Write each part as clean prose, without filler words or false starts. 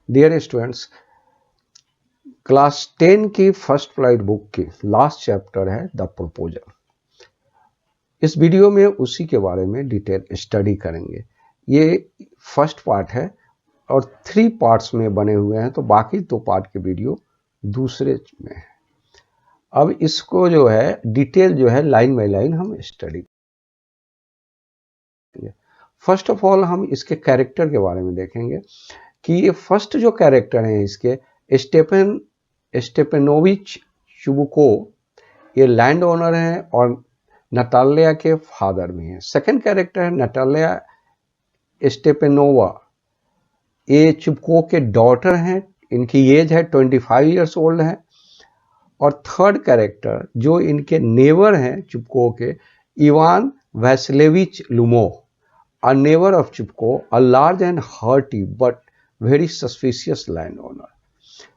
Dear students, class 10 की first flight book की last chapter है द प्रपोजल। इस वीडियो में उसी के बारे में डिटेल स्टडी करेंगे। ये फर्स्ट पार्ट है और 3 पार्ट्स में बने हुए हैं, तो बाकी 2 पार्ट के वीडियो दूसरे में है। अब इसको जो है डिटेल जो है लाइन बाय लाइन हम स्टडी करेंगे। फर्स्ट ऑफ ऑल हम इसके कैरेक्टर के बारे में देखेंगे कि ये फर्स्ट जो कैरेक्टर हैं इसके स्टेपेनोविच चुबुको, ये लैंड ओनर हैं और नटालिया के फादर भी हैं। सेकंड कैरेक्टर है नटालिया स्टेपेनोवा, ये चुबको के डॉटर हैं, इनकी एज है 25 इयर्स ओल्ड है। और थर्ड कैरेक्टर जो इनके नेबर हैं चुबको के, Ivan Vassilevitch Lomov, a neighbour of Chubukov, a large and hearty but very suspicious landowner.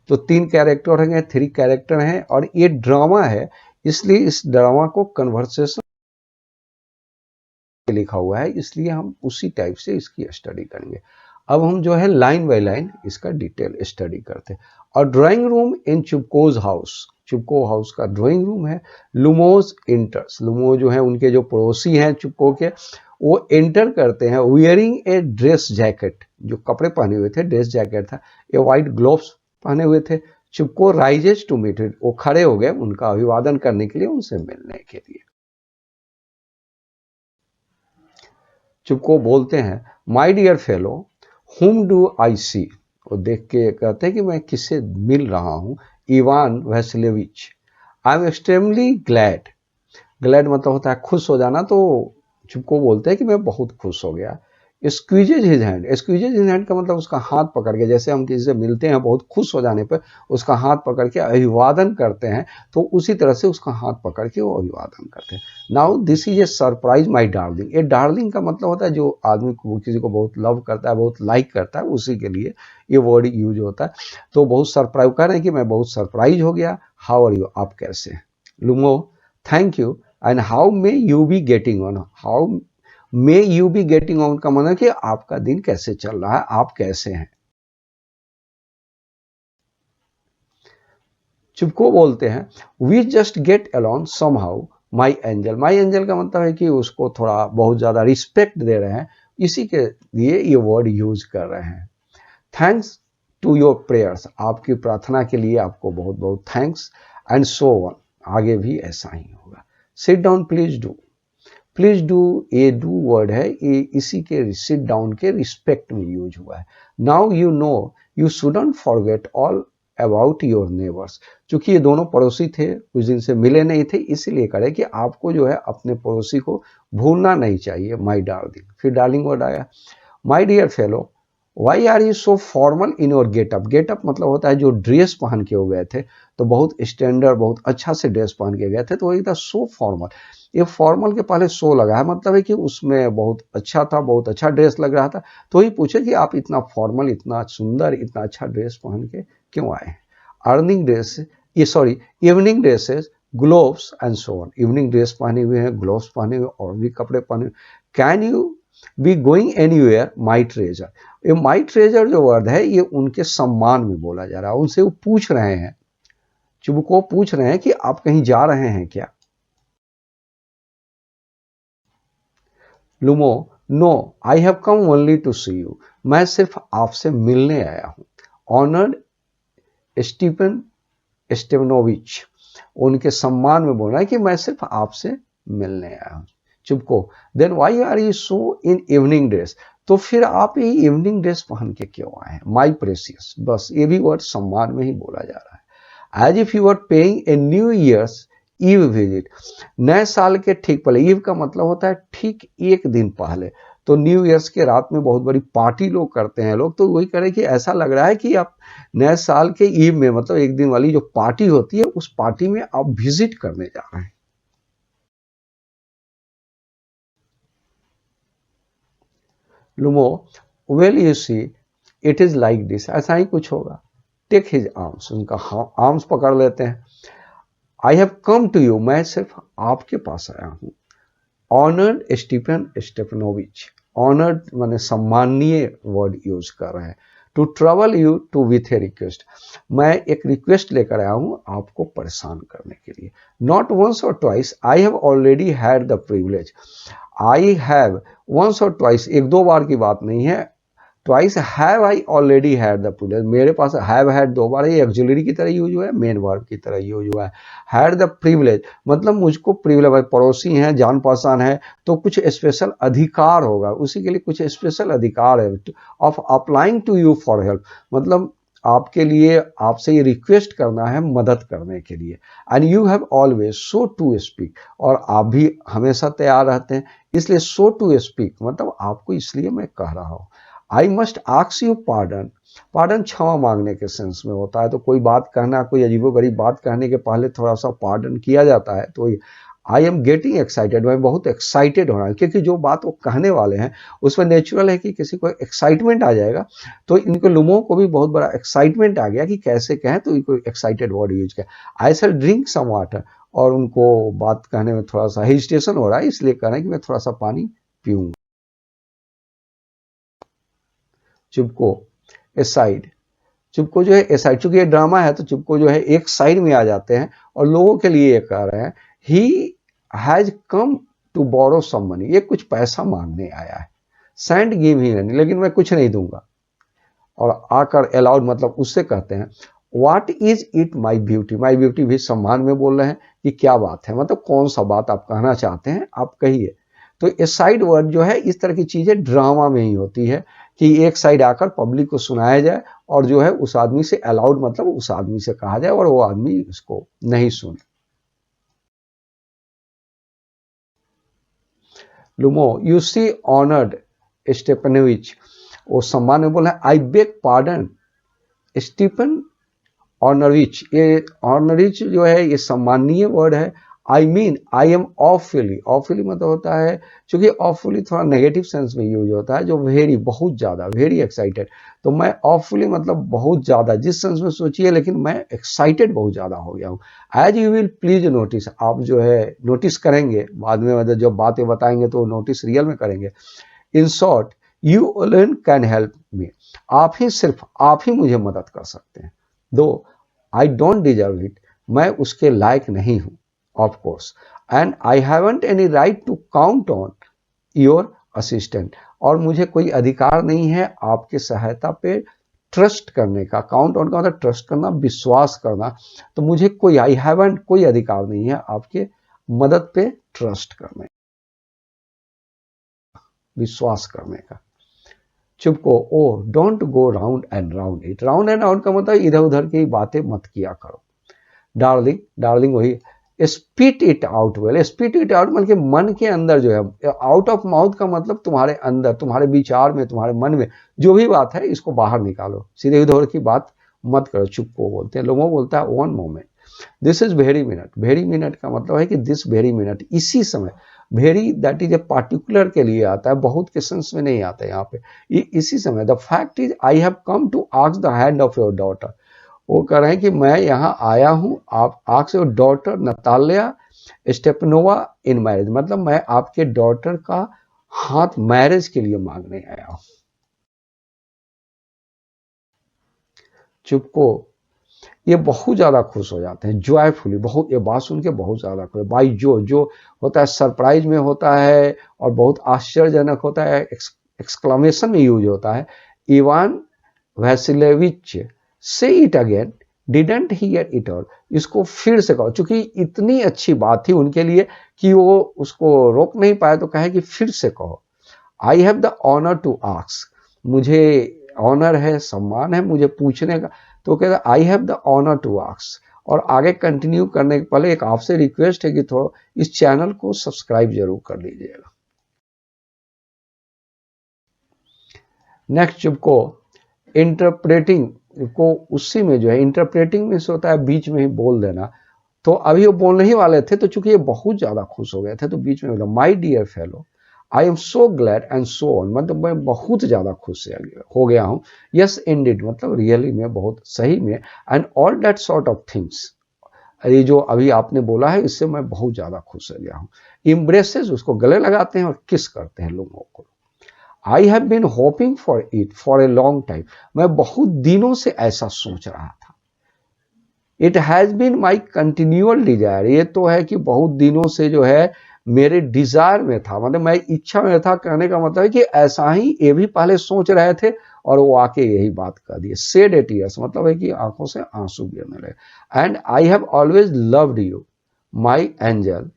तो 3 कैरेक्टर हैं, 3 कैरेक्टर हैं और ये ड्रामा है, इसलिए इस ड्रामा को कन्वर्सेशन लिखा हुआ है, इसलिए हम उसी टाइप से इसकी स्टडी करेंगे। अब हम जो है लाइन बाय लाइन इसका डिटेल स्टडी करते हैं। और drawing room in Chubukov's house, Chubukov house का ड्राइंग रूम है। लुमोज इंटर्स, लुमो जो है उनके जो पड़ोसी हैं चुबको के, वो एंटर करते हैं वियरिंग ए ड्रेस जैकेट, जो कपड़े पहने हुए थे ड्रेस जैकेट था, ये वाइट ग्लोव्स पहने हुए थे। Chubukov rises to meet it, वो खड़े हो गए उनका अभिवादन करने के लिए, उनसे मिलने के लिए। चुबको बोलते हैं my dear fellow whom do I see, वो देख के कहते हैं कि मैं किससे मिल रहा हूँ, Ivan Vassilevitch. I am extremely glad, glad मतलब होता है खुश हो जाना, तो चुबको बोलते हैं कि मैं बहुत खुश हो गया। Squeezes his hand, squeezes his hand का मतलब उसका हाथ पकड़ के, जैसे हम किसी से मिलते हैं बहुत खुश हो जाने पर उसका हाथ पकड़ के अभिवादन करते हैं, तो उसी तरह से उसका हाथ पकड़ के वो अभिवादन करते हैं। Now this is a surprise my darling, ये डार्लिंग का मतलब होता है जो आदमी को किसी को बहुत लव करता है, बहुत लाइक करता है, उसी के लिए ये वर्ड यूज होता है। तो बहुत सरप्राइज कह रहे हैं कि मैं बहुत सरप्राइज हो गया। हाउ आर यू, आप कैसे हैं? Lomov thank you and how may you be getting on, how may you be getting on का मतलब कि आपका दिन कैसे चल रहा है, आप कैसे हैं। चुबको बोलते हैं we just get along somehow my angel, my angel का मतलब है कि उसको थोड़ा बहुत ज्यादा रिस्पेक्ट दे रहे हैं, इसी के लिए ये वर्ड यूज कर रहे हैं। थैंक्स टू योर प्रेयर्स, आपकी प्रार्थना के लिए आपको बहुत बहुत थैंक्स, एंड सो ऑन, आगे भी ऐसा ही होगा। Sit down please do, please do, ये डू वर्ड है, ये इसी के सिट डाउन के रिस्पेक्ट में यूज हुआ है। Now you know you shouldn't forget all about your neighbours, चूंकि ये दोनों पड़ोसी थे, कुछ दिन से मिले नहीं थे, इसलिए करे कि आपको जो है अपने पड़ोसी को भूलना नहीं चाहिए। माई डार्लिंग, फिर डार्लिंग वर्ड आया। My dear fellow why are you so formal in your getup, getup मतलब होता है जो ड्रेस पहन के हो गए थे, तो बहुत स्टैंडर्ड बहुत अच्छा से ड्रेस पहन के गए थे, तो वही था सो फॉर्मल। ये फॉर्मल के पहले सो लगा है, मतलब है कि उसमें बहुत अच्छा था, बहुत अच्छा ड्रेस लग रहा था, तो ही पूछे कि आप इतना फॉर्मल, इतना सुंदर, इतना अच्छा ड्रेस पहन के क्यों आए हैं। अर्निंग ड्रेस, ये sorry evening dresses, gloves and so on, evening dress पहने हुए हैं, ग्लोव्स पहने हुए, और भी कपड़े पहने हुए। Can you be going anywhere my treasure, ये माई ट्रेजर जो वर्ड है ये उनके सम्मान में बोला जा रहा है, उनसे वो पूछ रहे हैं, चुबको पूछ रहे हैं कि आप कहीं जा रहे हैं क्या। Lomov no I have come only to see you, मैं सिर्फ आपसे मिलने आया हूं। ऑनर्ड स्टीफन स्टेवनोविच, उनके सम्मान में बोल रहा है कि मैं सिर्फ आपसे मिलने आया हूं। Chubukov then why are you so in evening dress, तो फिर आप ये इवनिंग ड्रेस पहन के क्यों आए हैं। माई प्रेसियस, बस ये भी वर्ड सम्मान में ही बोला जा रहा है। As if you are paying a New Year's Eve visit, नए साल के ठीक पहले, ईव का मतलब होता है ठीक एक दिन पहले, तो न्यू ईयर्स के रात में बहुत बड़ी पार्टी लोग करते हैं लोग, तो वही करें कि ऐसा लग रहा है कि आप नए साल के ईव में, मतलब एक दिन वाली जो पार्टी होती है, उस पार्टी में आप विजिट करने जा रहे हैं। Lomov well you see it is like this, ऐसा ही कुछ होगा। टेक हिज आर्म्स, उनका आर्म्स पकड़ लेते हैं। I have come to you, मैं सिर्फ आपके पास आया हूं। ऑनर्ड स्टीफन स्टेफनोविच, ऑनर्ड माने सम्माननीय वर्ड यूज कर रहे हैं। To trouble you too with a request, मैं एक रिक्वेस्ट लेकर आया हूं आपको परेशान करने के लिए। Not once or twice, I have already had the privilege, I have once or twice, एक दो बार की बात नहीं है, twice have I already had the privilege, मेरे पास हैव हैड दो बार, ये ऑक्सिलरी की तरह यूज हुआ है, मेन वर्ब की तरह यूज हुआ है। हैड द प्रिविलेज मतलब मुझको प्रिविलेज, पड़ोसी हैं, जान पहचान है, तो कुछ स्पेशल अधिकार होगा, उसी के लिए कुछ स्पेशल अधिकार है। Of applying to you for help मतलब आपके लिए, आपसे ये रिक्वेस्ट करना है मदद करने के लिए। And you have always so to speak, और आप भी हमेशा तैयार रहते हैं, इसलिए सो टू स्पीक मतलब आपको इसलिए मैं कह रहा हूँ। I must ask you pardon, pardon क्षमा मांगने के सेंस में होता है, तो कोई बात कहना, कोई अजीबोगरीब बात कहने के पहले थोड़ा सा पार्डन किया जाता है। तो आई एम गेटिंग एक्साइटेड, मैं बहुत एक्साइटेड हो रहा हूँ, क्योंकि जो बात वो कहने वाले हैं उसमें नेचुरल है कि किसी को एक्साइटमेंट आ जाएगा, तो इनके लोगों को भी बहुत बड़ा एक्साइटमेंट आ गया कि कैसे कहें, तो इनको एक्साइटेड वर्ड यूज किया। आई शैल ड्रिंक सम वाटर, और उनको बात कहने में थोड़ा सा हेजिटेशन हो रहा है, इसलिए कह रहे हैं कि मैं थोड़ा सा पानी पीऊंगा। चुपको ए साइड, चुपको जो है ए साइड, चूंकि ये ड्रामा है तो चुपको जो है एक साइड में आ जाते हैं और लोगों के लिए ये कह रहे हैं he has come to borrow some money, ये कुछ पैसा मांगने आया है। सेंड गिव ही नहीं, लेकिन मैं कुछ नहीं दूंगा। और आकर अलाउड मतलब उससे कहते हैं what is it my beauty, my beauty भी सम्मान में बोल रहे हैं कि क्या बात है, मतलब कौन सा बात आप कहना चाहते हैं आप कहिए। तो ए साइड वर्ड जो है इस तरह की चीजें ड्रामा में ही होती है कि एक साइड आकर पब्लिक को सुनाया जाए और जो है उस आदमी से अलाउड मतलब उस आदमी से कहा जाए और वो आदमी उसको नहीं सुने। लुमो यू सी ऑनर्ड स्टेपनोविच, वो सम्मान में बोला आई बेग पार्डन स्टीफन ऑनरिच, ये ऑनरिच जो है ये सम्मानीय वर्ड है। I mean I am awfully, awfully मतलब होता है, क्योंकि ऑफुली थोड़ा नेगेटिव सेंस में यूज होता है, जो वेरी बहुत ज्यादा, वेरी एक्साइटेड, तो मैं ऑफुली मतलब बहुत ज्यादा, जिस सेंस में सोचिए, लेकिन मैं एक्साइटेड बहुत ज्यादा हो गया हूँ। As you will please notice, आप जो है नोटिस करेंगे बाद में, मतलब जब बातें बताएंगे तो नोटिस रियल में करेंगे। In short you alone can help me, आप ही, सिर्फ आप ही मुझे मदद कर सकते हैं। दो आई डोंट डिजर्व इट, मैं उसके लायक नहीं हूं, of course, and I haven't any right to count on your assistant, और मुझे कोई अधिकार नहीं है आपके सहायता पे ट्रस्ट करने का। काउंट ऑन का मतलब ट्रस्ट करना, विश्वास करना, तो मुझे कोई, आई हैवंट कोई अधिकार नहीं है आपके मदद पे ट्रस्ट करने, विश्वास करने का। चुपको oh don't go round and round it, round and round का मतलब इधर उधर की बातें मत किया करो। डार्लिंग, डार्लिंग वही, spit it out well, spit it out मतलब मन के अंदर जो है, आउट ऑफ माउथ का मतलब तुम्हारे अंदर, तुम्हारे विचार में, तुम्हारे मन में जो भी बात है इसको बाहर निकालो, सीधे उधर की बात मत करो। चुपको बोलते हैं, लोगों बोलता है one moment, this is very minute, very minute का मतलब है कि दिस वेरी मिनट, इसी समय, very that is a particular के लिए आता है, बहुत के सेंस में नहीं आता है यहाँ पे, ये इसी समय। The fact is I have come to ask the hand of your daughter, वो कह रहे हैं कि मैं यहाँ आया हूँ, आप ask your daughter Natalia Stepanova in marriage, मतलब मैं आपके डॉटर का हाथ मैरिज के लिए मांगने आया हूँ। चुपको ये बहुत ज्यादा खुश हो जाते हैं, जॉयफुली, बहुत, ये बात सुन के बहुत ज्यादा खुश, बाई जो होता है सरप्राइज में होता है और बहुत आश्चर्यजनक होता है, एक्सक्लेमेशन में यूज होता है। इवान वैसिलेविच से it again, didn't here it all, इसको फिर से कहो, चूंकि इतनी अच्छी बात थी उनके लिए कि वो उसको रोक नहीं पाए, तो कहे कि फिर से कहो। I have the honour to ask, मुझे ऑनर है, सम्मान है मुझे पूछने का, तो कहता I have the honour to ask. और आगे कंटिन्यू करने के पहले एक आपसे रिक्वेस्ट है कि थोड़ा इस चैनल को सब्सक्राइब जरूर कर लीजिएगा। नेक्स्ट चुपको इंटरप्रेटिंग को, उसी में जो है इंटरप्रेटिंग में से होता है बीच में ही बोल देना, तो अभी वो बोलने ही वाले थे, तो चूंकि ये बहुत ज्यादा खुश हो गए थे तो बीच में बोला my dear fellow I am so glad and so on, मतलब मैं बहुत ज्यादा खुश हो गया हूँ। यस इंडिड मतलब रियली में, बहुत सही में, and all that sort of things, ये जो अभी आपने बोला है इससे मैं बहुत ज्यादा खुश हो गया हूँ। इम्ब्रेसेस, उसको गले लगाते हैं और किस करते हैं लोगों को। I have been hoping for it for a long time, मैं बहुत दिनों से ऐसा सोच रहा था। It has been my continual desire, ये तो है कि बहुत दिनों से जो है मेरे डिजायर में था, मतलब मैं इच्छा में था, कहने का मतलब है कि ऐसा ही ये भी पहले सोच रहे थे और वो आके यही बात कर दिए। सेड ए टीयर्स मतलब है कि आंखों से आंसू गिरने लगे। And I have always loved you my angel,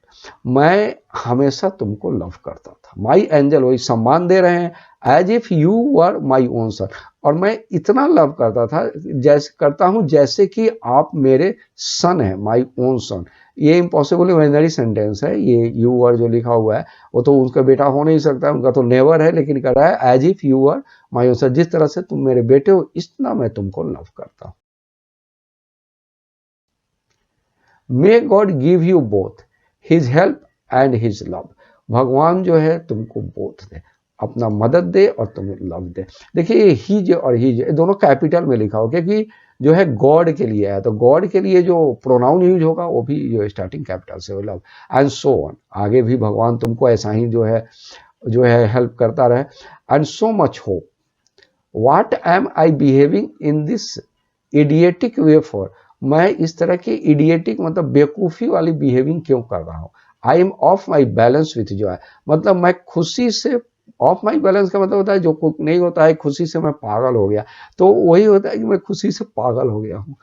मैं हमेशा तुमको लव करता था। माई एंजल, वही सम्मान दे रहे हैं, as if you were my own son, और मैं इतना लव करता था, जैसे करता हूं जैसे कि आप मेरे सन है, माई ओन सन। ये इम्पॉसिबल इमेजिनरी सेंटेंस है, ये यू वर जो लिखा हुआ है वो तो उनका बेटा हो नहीं सकता, उनका तो नेवर है, लेकिन कह रहा है as if you were my own son, जिस तरह से तुम मेरे बेटे हो इतना मैं तुमको लव करता हूं। May God give you both his help and his love, भगवान जो है तुमको बोथ दे, अपना मदद दे और तुम्हें लव दे। देखिए ये हिज और हिज दोनों कैपिटल में लिखा हो, क्योंकि जो है गॉड के लिए है, तो गॉड के लिए जो प्रोनाउन यूज होगा वो भी जो स्टार्टिंग कैपिटल से, लव एंड सो ऑन, आगे भी भगवान तुमको ऐसा ही जो है हेल्प करता रहे। And so much hope, what am I behaving in this idiotic way for, मैं इस तरह की इडियटिक मतलब बेवकूफ़ी वाली बिहेविंग क्यों कर रहा हूँ। I am of my balance with Joy, मतलब मैं खुशी से, ऑफ माई बैलेंस का मतलब होता है जो कुछ नहीं होता है, खुशी से मैं पागल हो गया, तो वही होता है कि मैं खुशी से पागल हो गया हूँ।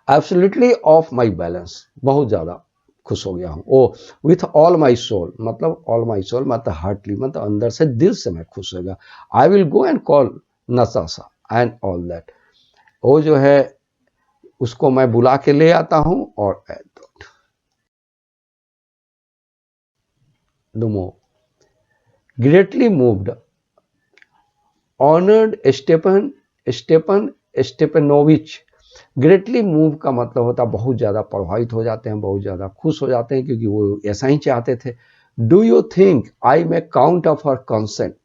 एब्सोल्युटली ऑफ माई बैलेंस, बहुत ज्यादा खुश हो गया हूँ। Oh with all my soul, मतलब ऑल माई सोल मतलब हार्टली, मतलब अंदर से, दिल से मैं खुश हो गया। I will go and call Natasha and all that, वो जो है उसको मैं बुला के ले आता हूं। और दुमो ग्रेटली मूव्ड ऑनर्ड स्टेपन स्टेपनोविच, ग्रेटली मूव का मतलब होता बहुत ज्यादा प्रभावित हो जाते हैं, बहुत ज्यादा खुश हो जाते हैं, क्योंकि वो ऐसा ही चाहते थे। Do you think I may count of her consent,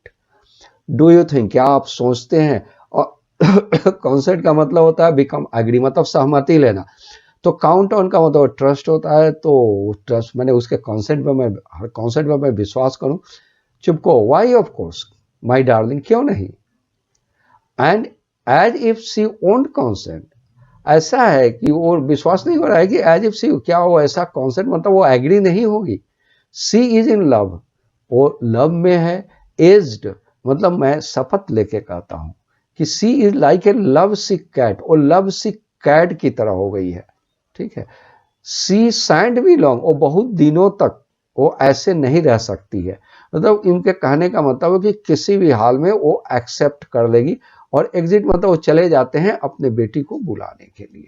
do you think क्या आप सोचते हैं, और कंसेंट का मतलब होता है बिकम एग्री, मतलब सहमति लेना। तो काउंट ऑन का मतलब ट्रस्ट होता है, तो ट्रस्ट मैंने उसके कॉन्सेप्ट में, मैं हर कॉन्सेप्ट में मैं विश्वास करूं। Chubukov, why of course my darling, क्यों नहीं। And as if she won't consent, ऐसा है कि वो विश्वास नहीं हो रहा है कि एज इफ सी, क्या वो ऐसा कॉन्सेप्ट मतलब वो एग्री नहीं होगी। सी इज इन लव, वो लव में है। एज्ड मतलब मैं शपथ लेके कहता हूं कि she is like a lovesick cat, वो लव सिक कैट की तरह हो गई है, ठीक है। सी सैंड भी लॉन्ग, वो बहुत दिनों तक वो ऐसे नहीं रह सकती है, मतलब इनके कहने का मतलब है कि किसी भी हाल में वो एक्सेप्ट कर लेगी। और एग्जिट मतलब वो चले जाते हैं अपने बेटी को बुलाने के लिए।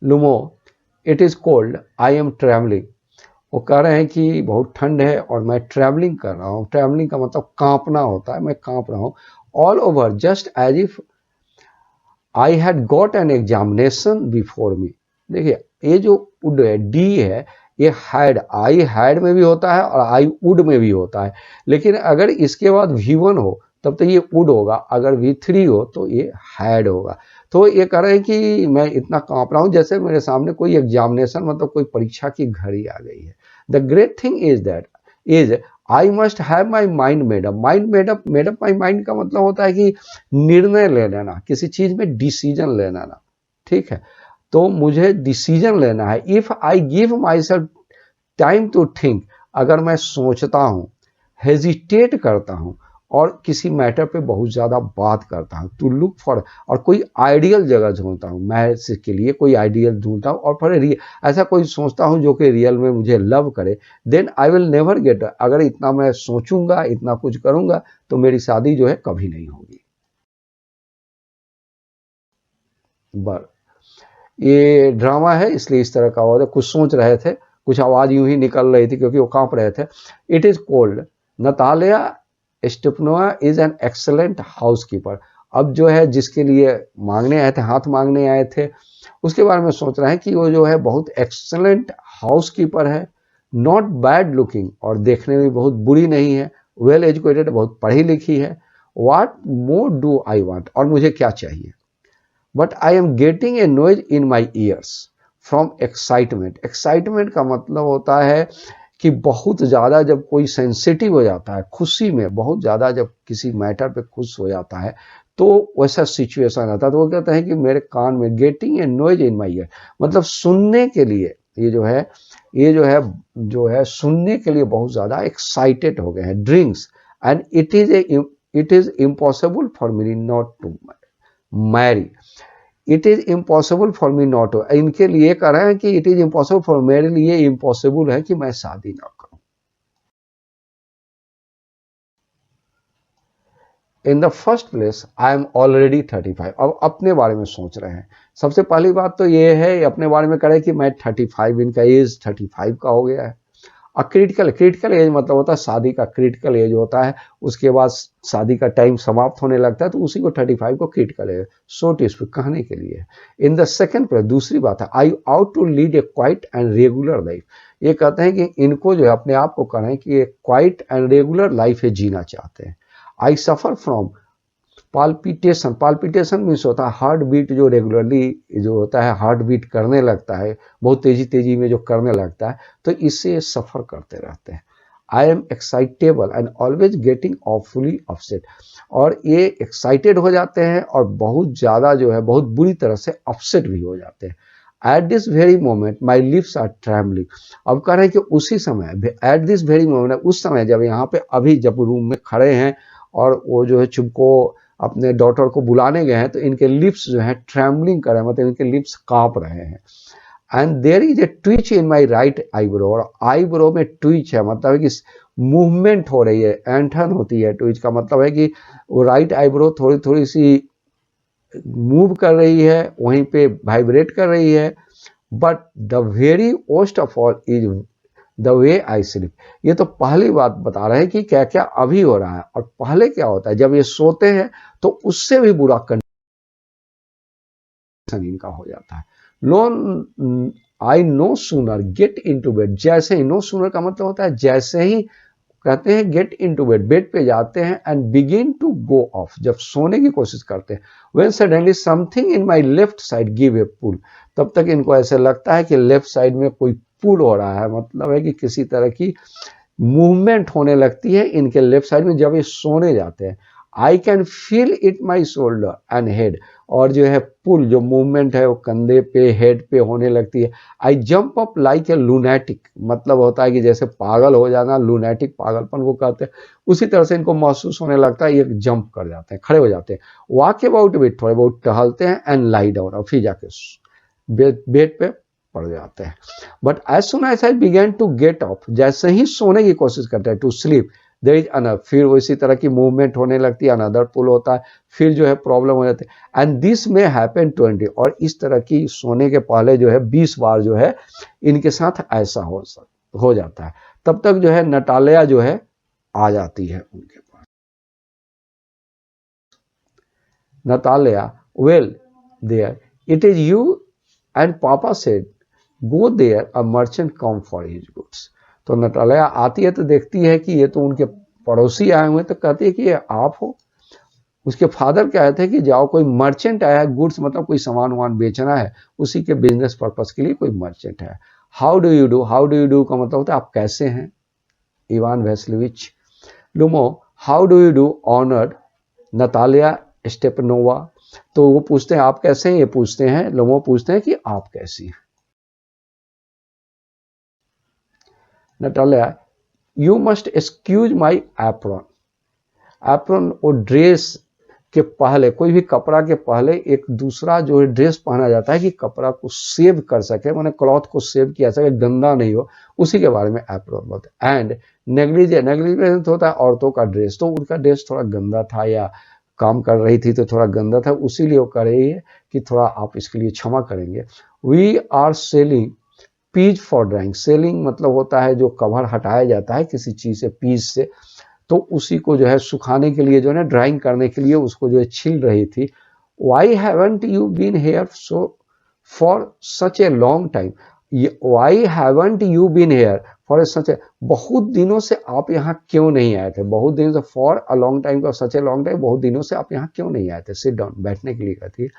Lomov it is cold I am travelling, वो कह रहे हैं कि बहुत ठंड है और मैं ट्रैवलिंग कर रहा हूँ। ट्रैवलिंग का मतलब कांपना होता है, मैं कांप रहा हूँ। All over just as if I had got an examination before me, देखिए ये जो वुड है, डी है, ये हैड, आई हैड में भी होता है और आई वुड में भी होता है, लेकिन अगर इसके बाद V1 हो तब तो ये वुड होगा, अगर V3 हो तो ये हैड होगा। तो ये कह रहे हैं कि मैं इतना कांप रहा हूँ जैसे मेरे सामने कोई एग्जामिनेशन, मतलब कोई परीक्षा की घड़ी आ गई है। The great thing is that is I must have my mind made up, mind made up my mind का मतलब होता है कि निर्णय ले लेना, किसी चीज में डिसीजन ले लेना, ठीक है। तो मुझे डिसीजन लेना है। If I give myself time to think, अगर मैं सोचता हूं, हेजिटेट करता हूं और किसी मैटर पे बहुत ज्यादा बात करता हूं, टू लुक फॉर, और कोई आइडियल जगह ढूंढता हूं, मैरिज के लिए कोई आइडियल ढूंढता हूं, और फिर ऐसा कोई सोचता हूं जो कि रियल में मुझे लव करे, then I will never get, अगर इतना मैं सोचूंगा, इतना कुछ करूंगा, तो मेरी शादी जो है कभी नहीं होगी। बर ये ड्रामा है इसलिए इस तरह का हुआ था, कुछ सोच रहे थे, कुछ आवाज यूं ही निकल रही थी क्योंकि वो कांप रहे थे। It is cold, Natalia Stepanova is an excellent housekeeper, अब जो है जिसके लिए मांगने आए थे, हाथ मांगने आए थे, उसके बारे में सोच रहे हैं कि वो जो है बहुत एक्सलेंट हाउसकीपर है। नॉट बैड लुकिंग, और देखने में बहुत बुरी नहीं है। वेल एजुकेटेड, बहुत पढ़ी लिखी है। What more do I want, और मुझे क्या चाहिए। But I am getting a noise in my years from excitement. Excitement का मतलब होता है कि बहुत ज़्यादा जब कोई सेंसिटिव हो जाता है, खुशी में बहुत ज़्यादा जब किसी मैटर पे खुश हो जाता है तो वैसा सिचुएशन आता है। तो वो कहते हैं कि मेरे कान में getting a noise in my year, मतलब सुनने के लिए ये जो है सुनने के लिए बहुत ज़्यादा एक्साइटेड हो गए हैं। Drinks and it is impossible for me not to marry. It is impossible for me not to, इनके लिए कह रहे हैं कि इट इज इम्पॉसिबल फॉर, मेरे लिए इम्पॉसिबल है कि मैं शादी ना करूं। In the first place I am already 35। अब अपने बारे में सोच रहे हैं। सबसे पहली बात तो ये है अपने बारे में करें कि मैं 35, इनका एज 35 का हो गया है। और क्रिटिकल एज मतलब होता है शादी का क्रिटिकल एज होता है, उसके बाद शादी का टाइम समाप्त होने लगता है, तो उसी को 35 को क्रिटिकल एज, शॉर्ट इस पर कहने के लिए। इन द सेकंड प्लेस दूसरी बात है I ought to lead a quiet and regular life. ये कहते हैं कि इनको जो है अपने आप को कहें कि एक क्वाइट एंड रेगुलर लाइफ है जीना चाहते हैं। I suffer from palpitation. Palpitation means होता है हार्ट बीट, जो रेगुलरली जो होता है हार्ट बीट करने लगता है, बहुत तेजी में जो करने लगता है, तो इससे सफ़र करते रहते हैं। I am excitable and always getting awfully upset. और ये एक्साइटेड हो जाते हैं और बहुत ज़्यादा जो है बहुत बुरी तरह से अपसेट भी हो जाते हैं। At this very moment my lips are trembling. अब कह रहे हैं कि उसी समय, एट दिस वेरी मोमेंट, उस समय जब यहाँ पे अभी जब रूम में खड़े हैं और वो जो है चुपको अपने डॉटर को बुलाने गए हैं, तो इनके लिप्स जो है ट्रैम्बलिंग कर रहे हैं, मतलब इनके लिप्स कांप रहे हैं। And there is a twitch in my right eyebrow. और आईब्रो में ट्विच है, मतलब है कि मूवमेंट हो रही है, ऐंठन होती है। ट्विच का मतलब है कि वो राइट आईब्रो थोड़ी थोड़ी सी मूव कर रही है, वहीं पे वाइब्रेट कर रही है। But the very worst of all is the way I sleep. ये तो पहली बात बता रहे हैं कि क्या क्या अभी हो रहा है, और पहले क्या होता है जब ये सोते हैं तो उससे भी बुरा कंडीशन इनका हो जाता है। लोन I no sooner get in to bed. जैसे ही, नो सूनर का मतलब होता है जैसे ही, कहते हैं get in to bed, bed पे जाते हैं, and begin to go off, जब सोने की कोशिश करते हैं। When suddenly something in my left side give a pull. तब तक इनको ऐसे लगता है कि लेफ्ट साइड में कोई पुल हो रहा है, मतलब है कि किसी तरह की मूवमेंट होने लगती है इनके लेफ्ट साइड में जब ये सोने जाते हैं। I can feel it my shoulder and head. और जो है पुल, जो मूवमेंट है वो कंधे पे, हेड पे होने लगती है। I jump up like a lunatic, मतलब होता है कि जैसे पागल हो जाना, लूनेटिक पागलपन को कहते हैं, उसी तरह से इनको महसूस होने लगता है। ये जंप कर जाते हैं, खड़े हो जाते हैं, वॉक अबाउट विथ, थोड़े बहुत टहलते हैं, एंड लाई डाउन, और फिर जाके बेड पे पड़ जाते हैं। But as soon as I begin to get up, जैसे ही सोने की कोशिश करते हैं, to sleep, there is another, फिर वो इसी तरह की मूवमेंट होने लगती है, अनदर पुल होता है, फिर जो है प्रॉब्लम हो जाती है। एंड दिस में हैपन 20, और इस तरह की सोने के पहले जो है 20 बार जो है इनके साथ ऐसा हो जाता है। तब तक जो है नटालिया जो है आ जाती है उनके पास। Natalia, well there it is you and papa said go there a merchant come for his goods. तो नटालिया आती है तो देखती है कि ये तो उनके पड़ोसी आए हुए, तो कहती है कि ये आप हो। उसके फादर कहते थे कि जाओ, कोई मर्चेंट आया है, गुड्स मतलब कोई सामान वामान बेचना है, उसी के बिजनेस पर्पस के लिए कोई मर्चेंट है। How do you do, how do you do का मतलब होता है आप कैसे हैं, Ivan Vassilevitch. Lomov, how do you do honoured Natalia Stepanovna. तो वो पूछते हैं आप कैसे हैं, ये पूछते हैं, लुमो पूछते हैं कि आप कैसी हैं। Natalia, you must excuse my apron. Apron वो ड्रेस के पहले, कोई भी कपड़ा के पहले एक दूसरा जो है ड्रेस पहना जाता है कि कपड़ा को सेव कर सके, मैंने क्लॉथ को सेव किया सके, गंदा नहीं हो, उसी के बारे में एप्रॉन बोलते हैं। एंड नेग्लिजे, नेग्लिजेंस होता है औरतों का ड्रेस, तो उनका ड्रेस थोड़ा गंदा था या काम कर रही थी तो थोड़ा गंदा था, उसीलिए वो कर रही है कि थोड़ा आप इसके लिए क्षमा करेंगे। We are selling peas for drying. Selling मतलब होता है जो कवर हटाया जाता है किसी चीज से, पीज से, तो उसी को जो है सुखाने के लिए जो है ना, ड्राइंग करने के लिए उसको जो है छिल रही थी। Why haven't you been here so for such a long time. Why haven't you been here for such a, बहुत दिनों से आप यहाँ क्यों नहीं आए थे। बहुत दिनों से, फॉर अ लॉन्ग टाइम का सच ए लॉन्ग टाइम, बहुत दिनों से आप यहाँ क्यों नहीं आए थे। सिट डाउन, बैठने के लिए कहती है।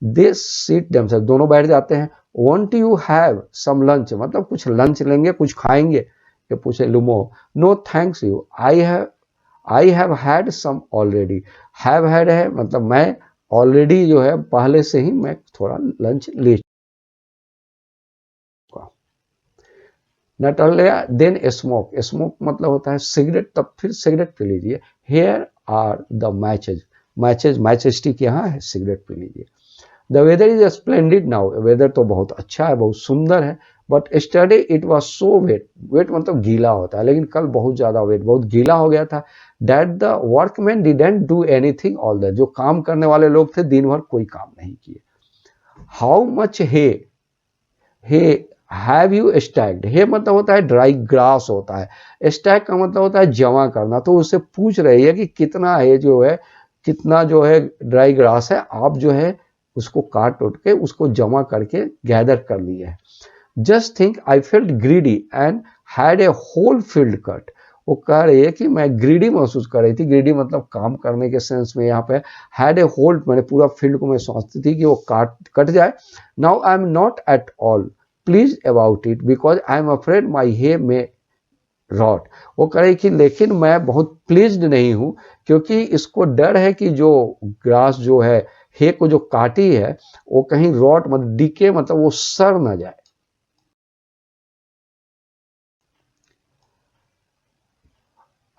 दे सीट देमसेल्फ, दोनों बैठ जाते हैं। Won't you have some lunch, मतलब कुछ लंच लेंगे, कुछ खाएंगे, ये पूछे Lomov. No thanks you, I have had some already. Have had है मतलब मैं ऑलरेडी जो है पहले से ही मैं थोड़ा लंच ले चुका। नटालिया देन स्मोक, स्मोक मतलब होता है सिगरेट, तब फिर सिगरेट पी लीजिए। Here are the matches, match stick यहाँ है, सिगरेट पी लीजिए। The weather is splendid now, weather तो बहुत अच्छा है, बहुत सुंदर है। But yesterday it was so wet, wet मतलब गीला होता है, लेकिन कल बहुत ज्यादा वेट, बहुत गीला हो गया था। That the workman didn't do anything all that, जो काम करने वाले लोग थे दिन भर कोई काम नहीं किए। How much hay have you stacked, hay मतलब होता है ड्राई ग्रास होता है, स्टैक का मतलब होता है जमा करना। तो उससे पूछ रही है कि कितना है जो है, कितना जो है ड्राई ग्रास है, आप जो है उसको काट उठ के उसको जमा करके गैदर कर लिए है। Just think I felt greedy and had a whole field cut, वो कह रही है कि मैं ग्रीडी महसूस कर रही थी, ग्रीडी मतलब काम करने के सेंस में यहाँ पे। हैड ए होल मैंने पूरा फील्ड को मैं सोचती थी कि वो कट जाए। Now I am not at all please about it because I am afraid my hay may rot, वो कह रही कि लेकिन मैं बहुत प्लीज्ड नहीं हूं क्योंकि इसको डर है कि जो ग्रास जो है हे को जो काटी है वो कहीं रॉट मतलब डीके मतलब वो सड़ ना जाए।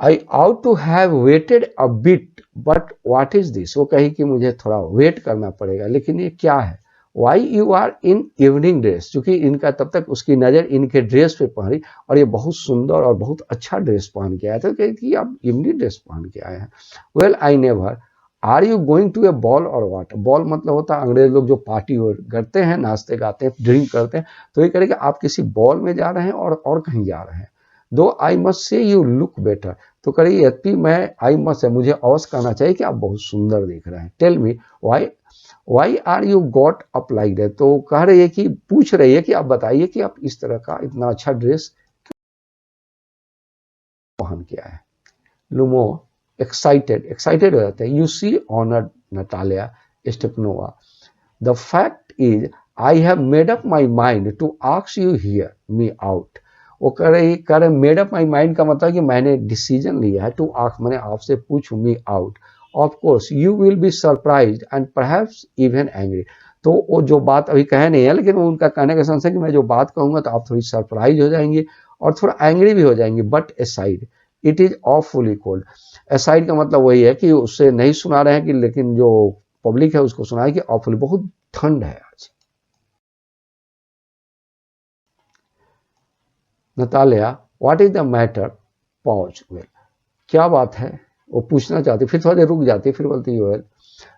I ought to have waited a bit but what is this, वो कही कि मुझे थोड़ा वेट करना पड़ेगा, लेकिन ये क्या है। Why you are in evening dress, क्योंकि इनका तब तक उसकी नजर इनके ड्रेस पे पड़ी और ये बहुत सुंदर और बहुत अच्छा ड्रेस पहन के आया था, कही कि आप इवनिंग ड्रेस पहन के आए हैं। Well I never, are you going to a ball or what, ball मतलब होता है अंग्रेज लोग जो पार्टी करते हैं, नाचते गाते हैं, ड्रिंक करते हैं, तो ये करें कि आप किसी बॉल में जा रहे हैं और कहीं जा रहे हैं। दो I must say you look better, तो करिए यद्यपि मैं आई मस्ट है मुझे अवश्य कहना चाहिए कि आप बहुत सुंदर दिख रहे हैं। Tell me why are you got up like that, तो कह रही है कि पूछ रही है कि आप बताइए कि आप इस तरह का इतना अच्छा ड्रेस पहन के आए। लुमो एक्साइटेड, एक्साइटेड हो जाते हैं। You see honoured Natalia Stepanova, the fact is I have made up my mind to ask you hear me out, वो कह रहे मेड अप माई माइंड का मतलब कि मैंने डिसीजन लिया है टू आस्क, मैंने आपसे पूछूं me out. Of course you will be surprised and perhaps even angry, तो वो जो बात अभी कहे नहीं है लेकिन वो उनका कहने का सेंस है कि मैं जो बात कहूंगा तो आप थोड़ी सरप्राइज हो जाएंगी और थोड़ा एंग्री भी हो जाएंगी। But aside it is awfully cold, aside का मतलब वही है कि उससे नहीं सुना रहे हैं कि, लेकिन जो पब्लिक है उसको सुना है कि ऑफुली बहुत ठंड है आज। Natalia what is the matter, pause, well क्या बात है, वो पूछना चाहती, फिर थोड़ी देर रुक जाती, फिर बोलती है well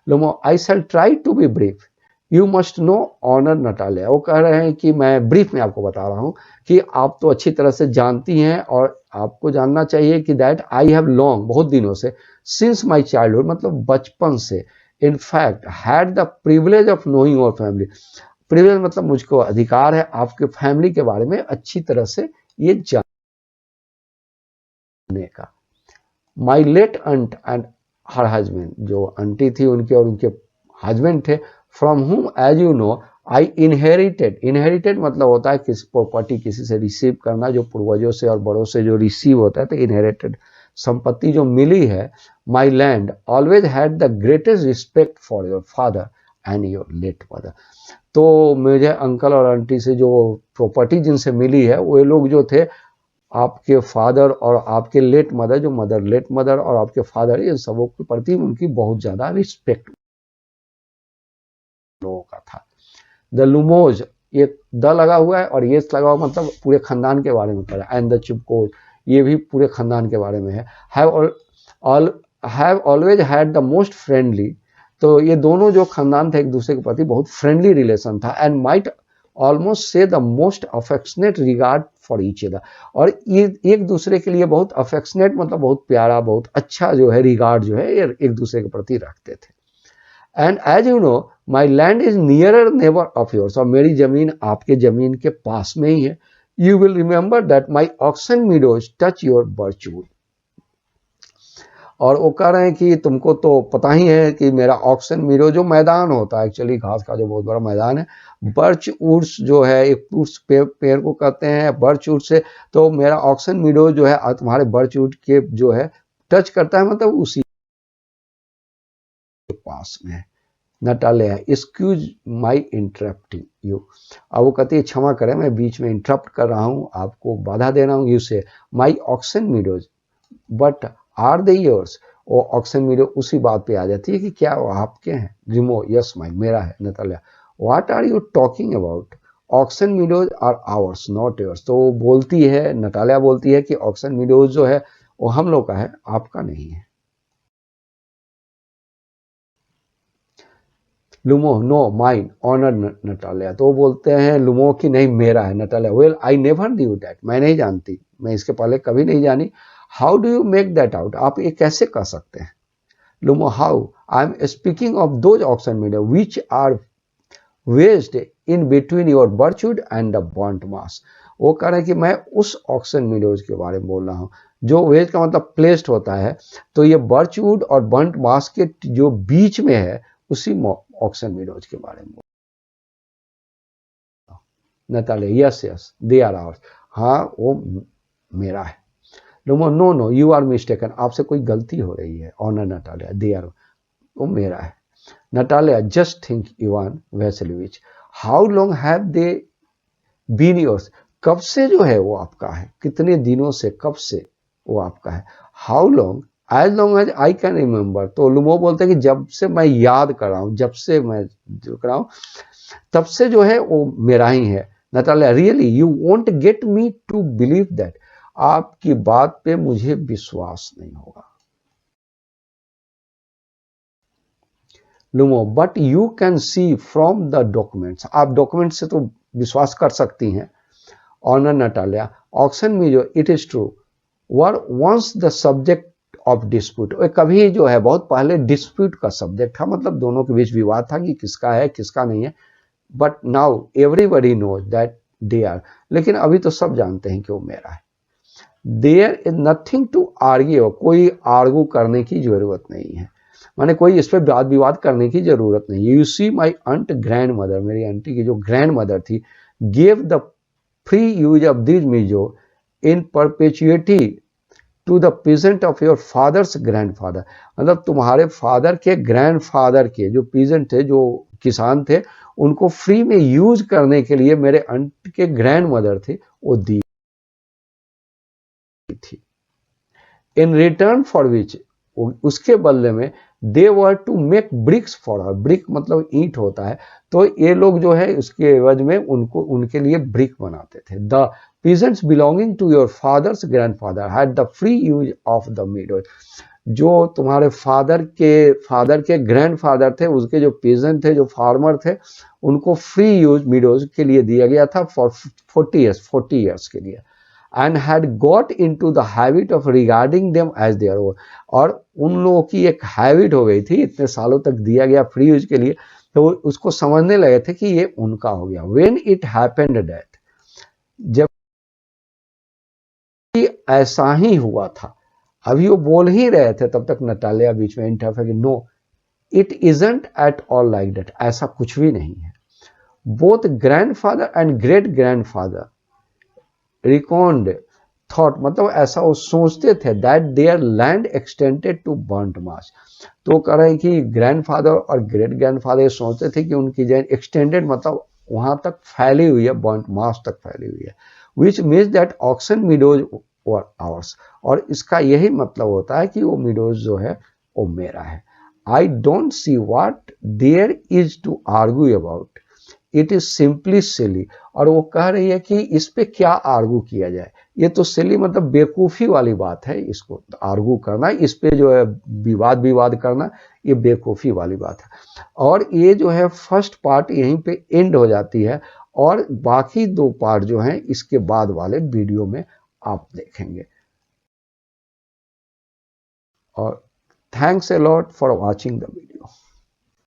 Lomov I shall try to be brief you must know honour Natalia, वो कह रहे हैं कि मैं ब्रीफ में आपको बता रहा हूं कि आप तो अच्छी तरह से जानती हैं और आपको जानना चाहिए कि दैट आई हैव लॉन्ग बहुत दिनों से, सिंस माई चाइल्डहुड मतलब बचपन से, in fact had the privilege of knowing your family, privilege मतलब मुझको अधिकार है आपके फैमिली के बारे में अच्छी तरह से ये जानने का। My late aunt and her husband, जो आंटी थी उनके और उनके हस्बैंड थे, from whom as you know I inherited, inherited मतलब होता है किसी प्रॉपर्टी किसी से रिसीव करना, जो पूर्वजों से और बड़ों से जो रिसीव होता है तो इनहेरिटेड संपत्ति जो मिली है। My land always had the greatest respect for your father and your late mother, तो मुझे अंकल और आंटी से जो प्रॉपर्टी जिनसे मिली है वो लोग जो थे आपके फादर और आपके लेट मदर, जो मदर लेट मदर और आपके फादर, इन सबों के प्रति उनकी बहुत ज्यादा रिस्पेक्ट लोगों का था। द लुमोज, ये द लगा हुआ है और ये लगा हुआ मतलब पूरे खानदान के बारे में पढ़ा, एंड द चिपकोज ये भी पूरे खानदान के बारे में है। Have always had the most friendly, तो ये दोनों जो खानदान थे एक दूसरे के प्रति बहुत फ्रेंडली रिलेशन था। एंड माइट ऑलमोस्ट से the most affectionate regard for each other, और ये एक दूसरे के लिए बहुत अफेक्शनेट मतलब बहुत प्यारा बहुत अच्छा जो है रिगार्ड जो है ये एक दूसरे के प्रति रखते थे। And as you know my land is nearer neighbour of yours, और मेरी जमीन आपके जमीन के पास में ही है। You will remember that my oxen meadows touch your birchwood, और वो कह रहे हैं कि तुमको तो पता ही है कि मेरा ऑक्सन मीडो जो मैदान होता है, एक्चुअली घास का जो बहुत बड़ा मैदान है, बर्च वुड्स जो है, एक वुड्स पेड़ को कहते हैं बर्च वुड से, तो मेरा ऑक्सन मीडो जो है तुम्हारे बर्च वुड के जो है टच करता है, मतलब उसी के पास में है। Natalia, excuse my interrupting you. अब वो कहती है क्षमा करें मैं बीच में इंटरप्ट कर रहा हूँ, आपको बाधा दे रहा हूँ। You say my oxen meadows but are they yours. वो ऑक्सन मीडो उसी बात पे आ जाती है कि क्या वो आपके हैं। रिमो, यस माई, मेरा है। Natalia, what are you talking about, Oxen Meadows are ours not yours. तो वो बोलती है, नटालिया बोलती है कि ऑक्सन मीडोज जो है वो हम लोग का है, आपका नहीं है। Lomov, no mine honour Natalia. तो वो बोलते हैं लुमो की नहीं मेरा है। Natalia, well I never knew that, मैं नहीं जानती, मैं इसके पहले कभी नहीं जानी। How do you make that out, आप ये कैसे कर सकते हैं। Lomov, how, I am speaking of those oxen meadows which are wedged in between your birchwood and the burnt marsh. वो कह रहे हैं कि मैं उस ऑक्सन मीडोज के बारे में बोल रहा हूँ, जो वेज का मतलब प्लेस्ड होता है, तो ये बर्चवुड और बर्न्ट मास के जो बीच में है, उसी ऑक्सन मीडोज के बारे में। Natalia, yes yes they are ours, हाँ वो मेरा है। No no no you are mistaken, आपसे कोई गलती हो रही है। ऑनर नटालिया, दे आर, वो मेरा है। Natalia, just think Ivan Veselovich, how long have they been yours, कब से जो है वो आपका है, कितने दिनों से, कब से वो आपका है। How long, as long as I can remember. तो लुमो बोलते हैं कि जब से मैं याद कर रहा हूं, जब से मैं जो कर रहा हूं, तब से जो है वो मेरा ही है। Natalia, really you won't get me to believe that, आपकी बात पे मुझे विश्वास नहीं होगा। Lomov, but you can see from the documents, आप डॉक्यूमेंट से तो विश्वास कर सकती हैं। ऑनर नटालिया, ऑक्सन में जो it is true were once the subject of dispute, कभी जो है बहुत पहले डिस्प्यूट का सब्जेक्ट था, मतलब दोनों के बीच विवाद था कि किसका है किसका नहीं है। But now everybody knows that they are, लेकिन अभी तो सब जानते हैं कि वो मेरा है। There is nothing to argue, कोई आर्गू करने की जरूरत नहीं है, माने कोई इस पर वाद विवाद करने की जरूरत नहीं। You see my aunt grandmother, मेरी आंटी की जो ग्रैंड मदर थी, gave the free use of this meadow in perpetuity to the peasant of your father's grandfather, मतलब तुम्हारे फादर के ग्रैंडफादर के जो पीजेंट थे, जो किसान थे, उनको फ्री में यूज करने के लिए मेरे अंट के ग्रैंड मदर थे, वो दी थी। इन रिटर्न फॉर विच, उसके बदले में they were to make bricks for her, brick मतलब ईंट होता है, तो ये लोग जो है उसके एवज में उनको उनके लिए ब्रिक बनाते थे। The peasants belonging to your father's grandfather had the free use of the meadow, जो तुम्हारे फादर के ग्रैंडफादर थे, उसके जो पीजेंट थे, जो फार्मर थे, उनको फ्री यूज मीडोज के लिए दिया गया था फॉर 40 ईयर्स के लिए। And had got into the habit of regarding them as their own, और उन लोगों की एक हैबिट हो गई थी, इतने सालों तक दिया गया फ्री यूज के लिए, तो उसको समझने लगे थे कि ये उनका हो गया। व्हेन इट हैपेंड दैट, जब ऐसा ही हुआ था, अभी वो बोल ही रहे थे तब तक नटालिया बीच में interfere, no it isn't at all like that, ऐसा कुछ भी नहीं है। Both grandfather and great grandfather reckoned thought, मतलब ऐसा वो सोचते थे, that their land extended to burnt marsh. तो कह रहे हैं कि ग्रैंडफादर और ग्रेट ग्रैंडफादर सोचते थे कि उनकी जमीन एक्सटेंडेड मतलब वहां तक फैली हुई है, बर्न्ट मास तक फैली हुई है। Which means that Oxen Meadows were ours, और इसका यही मतलब होता है कि वो मीडोज जो है वो मेरा है। I don't see what there is to argue about, it is simply silly. और वो कह रही है कि इस पे क्या आर्गू किया जाए, ये तो सिली मतलब बेवकूफ़ी वाली बात है, इसको आर्गू करना, इस पे जो है विवाद करना, ये बेवकूफ़ी वाली बात है। और ये जो है फर्स्ट पार्ट यहीं पे एंड हो जाती है, और बाकी दो पार्ट जो हैं इसके बाद वाले वीडियो में आप देखेंगे। और thanks a lot for watching the video.